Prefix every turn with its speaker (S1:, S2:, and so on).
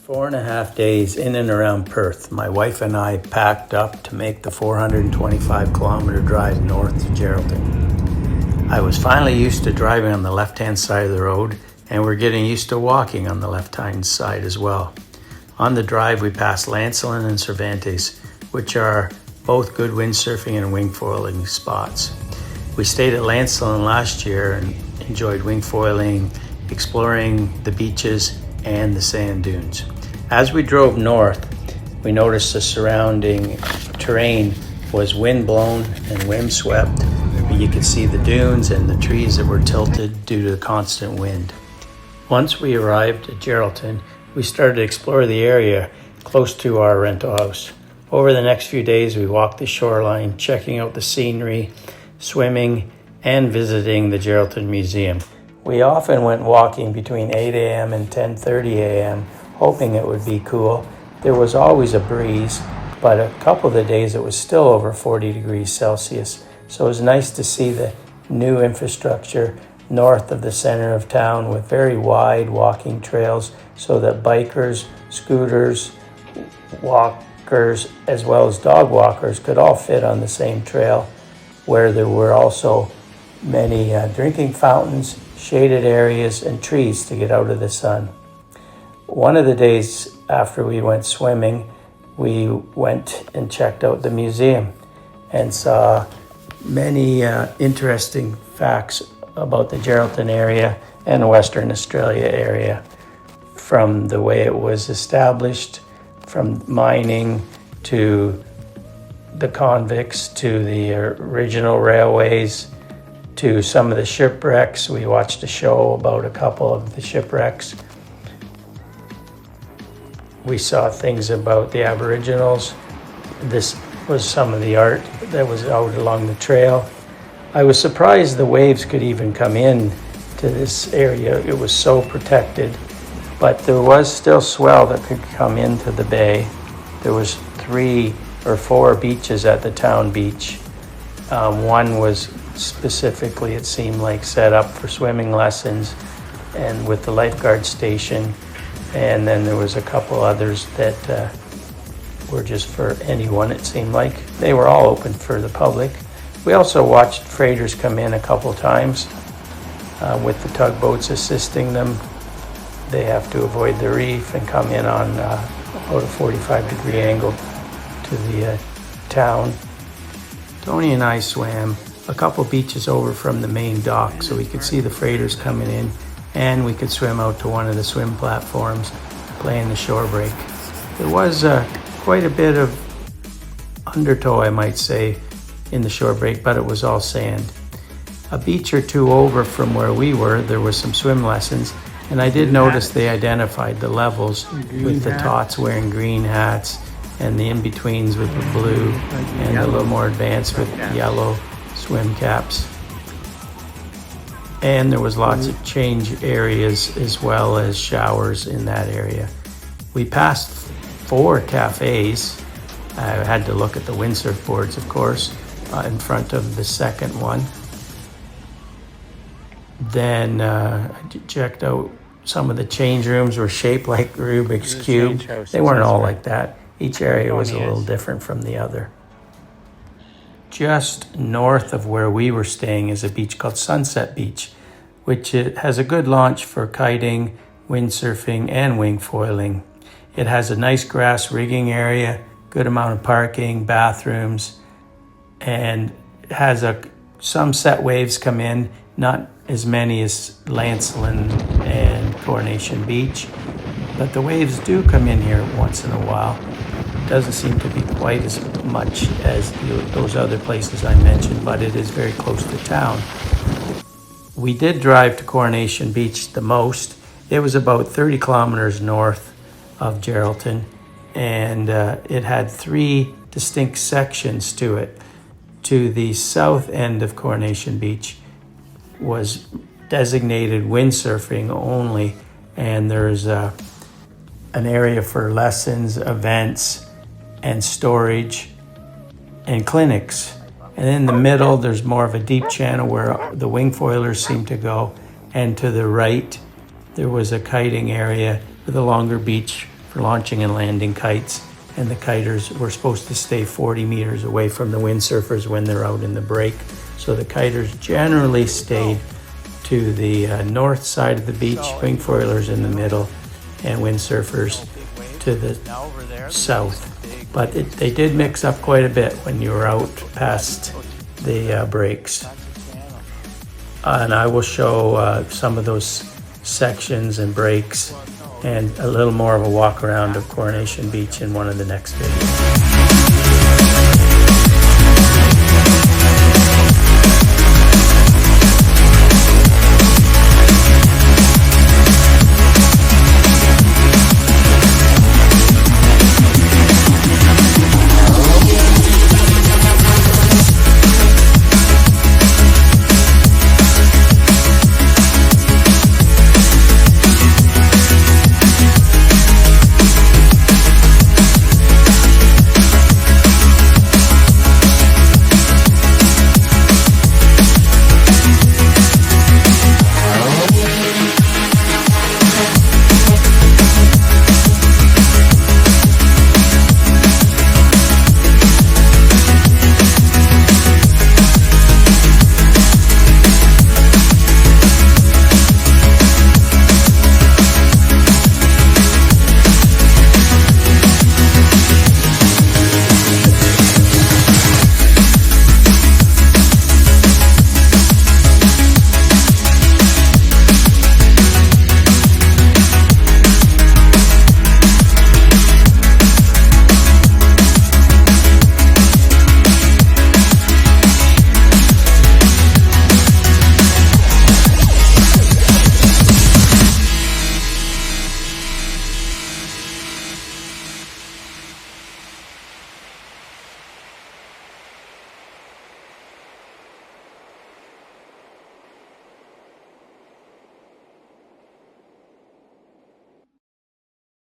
S1: 4.5 days in and around Perth, my wife and I packed up to make the 425-kilometer drive north to Geraldton. I was finally used to driving on the left-hand side of the road, and we're getting used to walking on the left-hand side as well. On the drive, we passed Lancelin and Cervantes, which are both good windsurfing and wingfoiling spots. We stayed at Lancelin last year and enjoyed wingfoiling, exploring the beaches and the sand dunes. As we drove north, we noticed the surrounding terrain was wind-blown and wind-swept. You could see the dunes and the trees that were tilted due to the constant wind. Once we arrived at Geraldton, we started to explore the area close to our rental house. Over the next few days, we walked the shoreline, checking out the scenery, swimming, and visiting the Geraldton Museum. We often went walking between 8 a.m. and 10:30 a.m., hoping it would be cool. There was always a breeze, but a couple of the days it was still over 40 degrees Celsius. So it was nice to see the new infrastructure north of the center of town with very wide walking trails so that bikers, scooters, walkers, as well as dog walkers could all fit on the same trail, where there were also many drinking fountains, shaded areas, and trees to get out of the sun. One of the days after we went swimming, we went and checked out the museum and saw many interesting facts about the Geraldton area and Western Australia area, from the way it was established, from mining to the convicts to the original railways to some of the shipwrecks. We watched a show about a couple of the shipwrecks. We saw things about the Aboriginals. This was some of the art that was out along the trail. I was surprised the waves could even come in to this area. It was so protected, but there was still swell that could come into the bay. There was 3 or 4 beaches at the town beach. One was specifically, it seemed like, set up for swimming lessons and with the lifeguard station. And then there was a couple others that were just for anyone, it seemed like. They were all open for the public. We also watched freighters come in a couple times with the tugboats assisting them. They have to avoid the reef and come in on about a 45-degree angle to the town. Tony and I swam a couple beaches over from the main dock so we could see the freighters coming in, and we could swim out to one of the swim platforms, play in the shore break. There was quite a bit of undertow, I might say, in the shore break, but it was all sand. A beach or two over from where we were, there was some swim lessons, and I did notice they identified the levels with the tots wearing green hats and the in-betweens with the blue and a little more advanced with yellow swim caps. And there was lots of change areas as well as showers in that area. We passed 4 cafes. I had to look at the windsurf boards, of course, in front of the second one. Then I checked out some of the change rooms were shaped like Rubik's Cube. They weren't all like that. Each area was a little different from the other. Just north of where we were staying is a beach called Sunset Beach, which has a good launch for kiting, windsurfing, and wingfoiling. It has a nice grass rigging area, good amount of parking, bathrooms, and has some set waves come in, not as many as Lancelin and Coronation Beach, but the waves do come in here once in a while. Doesn't seem to be quite as much as those other places I mentioned, but it is very close to town. We did drive to Coronation Beach the most. It was about 30 kilometers north of Geraldton, and it had 3 distinct sections to it. To the south end of Coronation Beach was designated windsurfing only, and there's an area for lessons, events, and storage, and clinics. And in the middle, there's more of a deep channel where the wingfoilers seem to go. And to the right, there was a kiting area with a longer beach for launching and landing kites, and the kiters were supposed to stay 40 meters away from the windsurfers when they're out in the break. So the kiters generally stayed to the north side of the beach, wingfoilers in the middle, and windsurfers to the south. But they did mix up quite a bit when you were out past the breaks. And I will show some of those sections and breaks and a little more of a walk around of Coronation Beach in one of the next videos.